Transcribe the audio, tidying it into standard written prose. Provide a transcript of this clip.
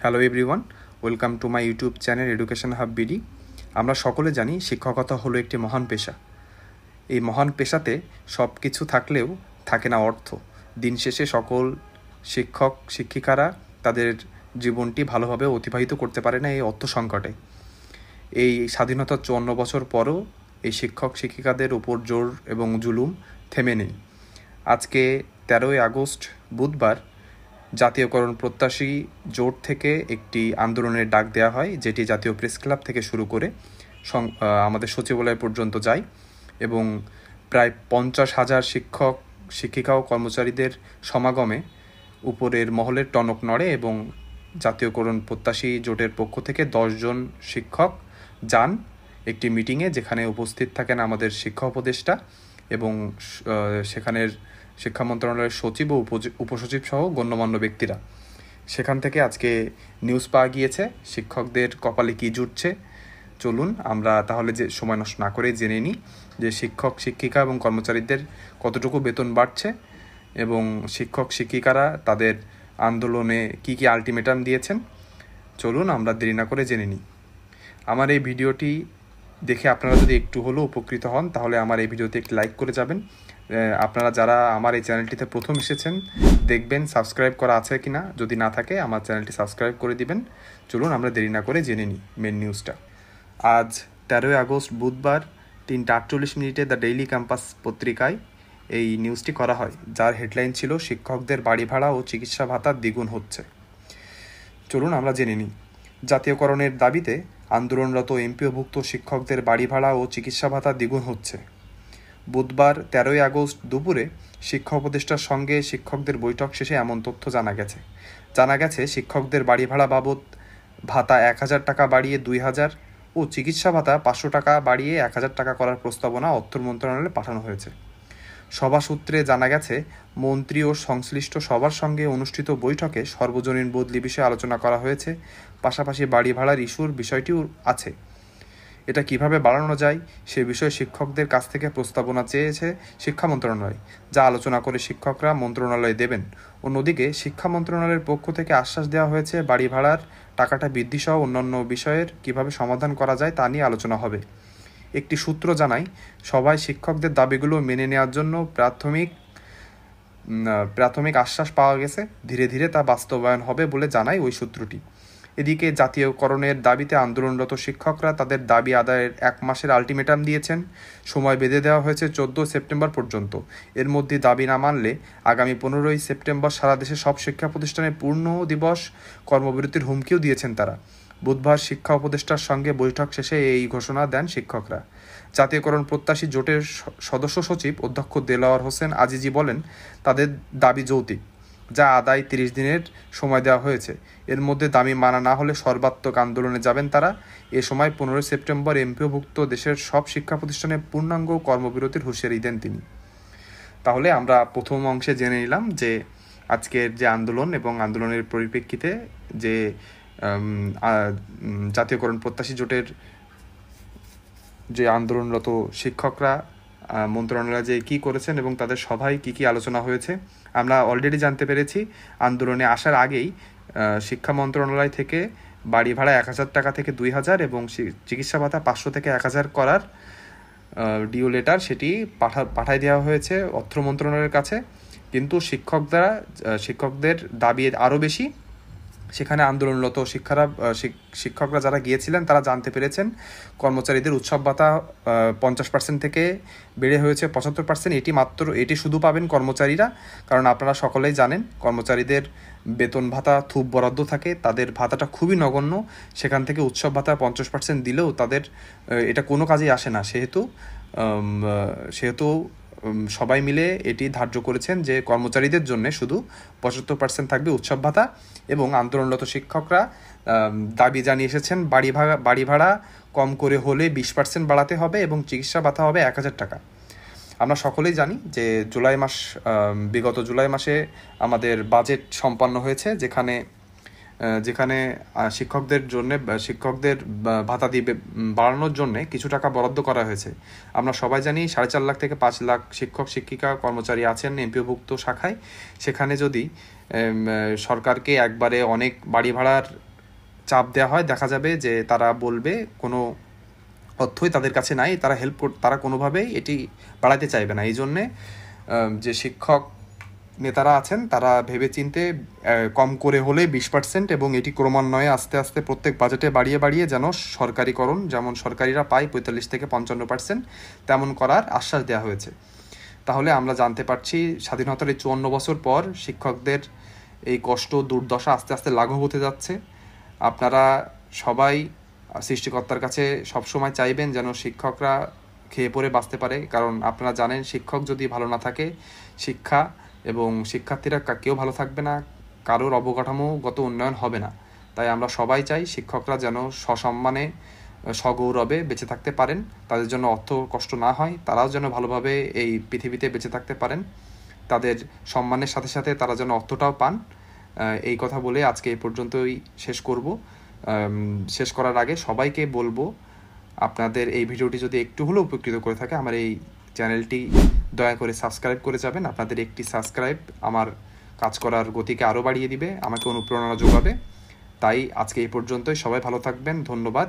Hello everyone, welcome to my YouTube channel education hub BD. আমরা সকলে জানি শিক্ষকতা হলো একটি মহান পেশা। এই মহান পেশাতে সব কিছু থাকলেও থাকে না অর্থ। দিন শেষে সকল শিক্ষক শিক্ষিকারা তাদের জীবনটি ভালোভাবে অতিবাহিত করতে পারে না এই অর্থ সংকটে। এই স্বাধীনতার 54 বছর পরও এই শিক্ষক শিক্ষিকাদের উপর জোর এবং জুলুম থেমে নেই। আজকে 13ই আগস্ট বুধবার জাতীয়করণ প্রত্যাশী জোট থেকে একটি আন্দোলনের ডাক দেওয়া হয়, যেটি জাতীয় প্রেস ক্লাব থেকে শুরু করে আমাদের সচিবালয় পর্যন্ত যায় এবং প্রায় 50,000 শিক্ষক শিক্ষিকা ও কর্মচারীদের সমাগমে উপরের মহলের টনক নড়ে এবং জাতীয়করণ প্রত্যাশী জোটের পক্ষ থেকে 10 জন শিক্ষক যান একটি মিটিংয়ে, যেখানে উপস্থিত থাকেন আমাদের শিক্ষা উপদেষ্টা এবং সেখানের শিক্ষা মন্ত্রণালয়ের সচিব ও উপসচিব সহ গণ্যমান্য ব্যক্তিরা। সেখান থেকে আজকে নিউজ পাওয়া গিয়েছে শিক্ষকদের কপালে কী জুটছে। চলুন আমরা তাহলে যে সময় নষ্ট না করে জেনে নিই যে শিক্ষক শিক্ষিকা এবং কর্মচারীদের কতটুকু বেতন বাড়ছে এবং শিক্ষক শিক্ষিকারা তাদের আন্দোলনে কি কি আলটিমেটাম দিয়েছেন। চলুন আমরা দেরি না করে জেনে নিই। আমার এই ভিডিওটি দেখে আপনারা যদি একটু হলেও উপকৃত হন তাহলে আমার এই ভিডিওতে একটি লাইক করে যাবেন। আপনারা যারা আমার এই চ্যানেলটিতে প্রথম এসেছেন দেখবেন সাবস্ক্রাইব করা আছে কিনা, যদি না থাকে আমার চ্যানেলটি সাবস্ক্রাইব করে দিবেন। চলুন আমরা দেরি না করে জেনে নিই মেন নিউজটা। আজ 13ই আগস্ট বুধবার 3:48 দ্য ডেইলি ক্যাম্পাস পত্রিকায় এই নিউজটি করা হয়, যার হেডলাইন ছিল শিক্ষকদের বাড়ি ভাড়া ও চিকিৎসা ভাতা দ্বিগুণ হচ্ছে। চলুন আমরা জেনে নিই। জাতীয়করণের দাবিতে আন্দোলনরত এমপিওভুক্ত শিক্ষকদের বাড়ি ভাড়া ও চিকিৎসা ভাতা দ্বিগুণ হচ্ছে। বুধবার 13ই আগস্ট দুপুরে শিক্ষা উপদেষ্টার সঙ্গে শিক্ষকদের বৈঠক শেষে এমন তথ্য জানা গেছে শিক্ষকদের বাড়ি ভাড়া বাবদ ভাতা 1,000 টাকা বাড়িয়ে 2,000 ও চিকিৎসা ভাতা 500 টাকা বাড়িয়ে 1,000 টাকা করার প্রস্তাবনা অর্থ মন্ত্রণালয়ে পাঠানো হয়েছে। সভা সূত্রে জানা গেছে মন্ত্রী ও সংশ্লিষ্ট সবার সঙ্গে অনুষ্ঠিত বৈঠকে সর্বজনীন বদলি বিষয়ে আলোচনা করা হয়েছে। পাশাপাশি বাড়ি ভাড়ার ইস্যুর বিষয়টিও আছে। এটা কিভাবে বাড়ানো যায় সে বিষয়ে শিক্ষকদের কাছ থেকে প্রস্তাবনা চেয়েছে শিক্ষা মন্ত্রণালয়, যা আলোচনা করে শিক্ষকরা মন্ত্রণালয়ে দেবেন। অন্যদিকে শিক্ষা মন্ত্রণালয়ের পক্ষ থেকে আশ্বাস দেওয়া হয়েছে বাড়ি ভাড়ার টাকাটা বৃদ্ধি সহ অন্যান্য বিষয়ের কিভাবে সমাধান করা যায় তা নিয়ে আলোচনা হবে। একটি সূত্র জানায় সবাই শিক্ষকদের দাবিগুলো মেনে নেওয়ার জন্য প্রাথমিক আশ্বাস পাওয়া গেছে, ধীরে ধীরে তা বাস্তবায়ন হবে বলে জানায় ওই সূত্রটি। এদিকে জাতীয়করণের দাবিতে আন্দোলনরত শিক্ষকরা তাদের দাবি আদায়ের 1 মাসের আলটিমেটাম দিয়েছেন। সময় বেঁধে দেওয়া হয়েছে 14 সেপ্টেম্বর পর্যন্ত। এর মধ্যে দাবি না মানলে আগামী 15ই সেপ্টেম্বর সারা দেশে সব শিক্ষা প্রতিষ্ঠানে পূর্ণ দিবস কর্মবিরতির হুমকিও দিয়েছেন তারা। বুধবার শিক্ষা উপদেষ্টার সঙ্গে বৈঠক শেষে এই ঘোষণা দেন শিক্ষকরা। জাতীয়করণ প্রত্যাশী জোটের সদস্য সচিব অধ্যক্ষ দেলাওয়ার হোসেন আজিজি বলেন, তাদের দাবি যৌক্তিক, যা আদায় 30 দিনের সময় দেওয়া হয়েছে। এর মধ্যে দাবি মানা না হলে সর্বাত্মক আন্দোলনে যাবেন তারা। এ সময় 15 সেপ্টেম্বর এমপিওভুক্ত দেশের সব শিক্ষা প্রতিষ্ঠানে পূর্ণাঙ্গ কর্মবিরতির হুঁশিয়ারি দেন তিনি। তাহলে আমরা প্রথম অংশে জেনে নিলাম যে আজকের যে আন্দোলন এবং আন্দোলনের পরিপ্রেক্ষিতে যে জাতীয়করণ প্রত্যাশী জোটের যে আন্দোলনরত শিক্ষকরা মন্ত্রণালয়ে যে কী করেছেন এবং তাদের সভায় কী কী আলোচনা হয়েছে আমরা অলরেডি জানতে পেরেছি। আন্দোলনে আসার আগেই শিক্ষা মন্ত্রণালয় থেকে বাড়ি ভাড়া 1,000 টাকা থেকে 2,000 এবং চিকিৎসা ভাতা 500 থেকে 1,000 করার ডিও লেটার সেটি পাঠায় দেওয়া হয়েছে অর্থ মন্ত্রণালয়ের কাছে। কিন্তু শিক্ষকদের দাবি আরও বেশি। সেখানে আন্দোলনরত শিক্ষকরা যারা গিয়েছিলেন তারা জানতে পেরেছেন কর্মচারীদের উৎসব ভাতা 50% থেকে বেড়ে হয়েছে 75%। এটি শুধু পাবেন কর্মচারীরা, কারণ আপনারা সকলেই জানেন কর্মচারীদের বেতন ভাতা থুপ বরাদ্দ থাকে, তাদের ভাতাটা খুবই নগণ্য। সেখান থেকে উৎসব ভাতা 50% দিলেও তাদের এটা কোনো কাজেই আসে না। সেহেতু সবাই মিলে এটি ধার্য করেছেন যে কর্মচারীদের জন্য শুধু 75% থাকবে উৎসব ভাতা। এবং আন্দোলনরত শিক্ষকরা দাবি জানিয়ে এসেছেন বাড়ি ভাড়া কম করে হলে 20% বাড়াতে হবে এবং চিকিৎসা ভাতা হবে 1,000 টাকা। আমরা সকলেই জানি যে বিগত জুলাই মাসে আমাদের বাজেট সম্পন্ন হয়েছে, যেখানে শিক্ষকদের ভাতা দিয়ে বাড়ানোর জন্য কিছু টাকা বরাদ্দ করা হয়েছে। আমরা সবাই জানি 4.5 লাখ থেকে 5 লাখ শিক্ষক শিক্ষিকা কর্মচারী আছেন এমপিওভুক্ত শাখায়। সেখানে যদি সরকারকে একবারে অনেক বাড়ি ভাড়ার চাপ দেওয়া হয়, দেখা যাবে যে তারা বলবে কোনো অর্থই তাদের কাছে নাই, তারা কোনোভাবেই এটি বাড়াতে চাইবে না। এই জন্যে যে শিক্ষক নেতারা আছেন তারা ভেবেচিন্তে কম করে হলে 20% এবং এটি ক্রমান্বয়ে আস্তে আস্তে প্রত্যেক বাজেটে বাড়িয়ে বাড়িয়ে যেন সরকারিকরণ, যেমন সরকারিরা পায় 45 থেকে 55%, তেমন করার আশ্বাস দেওয়া হয়েছে। তাহলে আমরা জানতে পারছি স্বাধীনতার এই 54 বছর পর শিক্ষকদের এই কষ্ট দুর্দশা আস্তে আস্তে লাঘব হতে যাচ্ছে। আপনারা সবাই সৃষ্টিকর্তার কাছে সবসময় চাইবেন যেন শিক্ষকরা খেয়ে পড়ে বাঁচতে পারে, কারণ আপনারা জানেন শিক্ষক যদি ভালো না থাকে শিক্ষা এবং শিক্ষার্থীরা কেউ ভালো থাকবে না, কারোর অবকাঠামোগত উন্নয়ন হবে না। তাই আমরা সবাই চাই শিক্ষকরা যেন সসম্মানে সগৌরবে বেঁচে থাকতে পারেন, তাদের জন্য অর্থ কষ্ট না হয়, তারাও যেন ভালোভাবে এই পৃথিবীতে বেঁচে থাকতে পারেন, তাদের সম্মানের সাথে সাথে তারা যেন অর্থটাও পান। এই কথা বলে আজকে এই পর্যন্তই শেষ করব। শেষ করার আগে সবাইকে বলবো, আপনাদের এই ভিডিওটি যদি একটু হলেও উপকৃত করে থাকে আমার এই চ্যানেলটি দয়া করে সাবস্ক্রাইব করে যাবেন। আপনাদের একটি সাবস্ক্রাইব আমার কাজ করার গতিকে আরও বাড়িয়ে দিবে, আমাকে অনুপ্রেরণা যোগাবে। তাই আজকে এই পর্যন্তই, সবাই ভালো থাকবেন, ধন্যবাদ।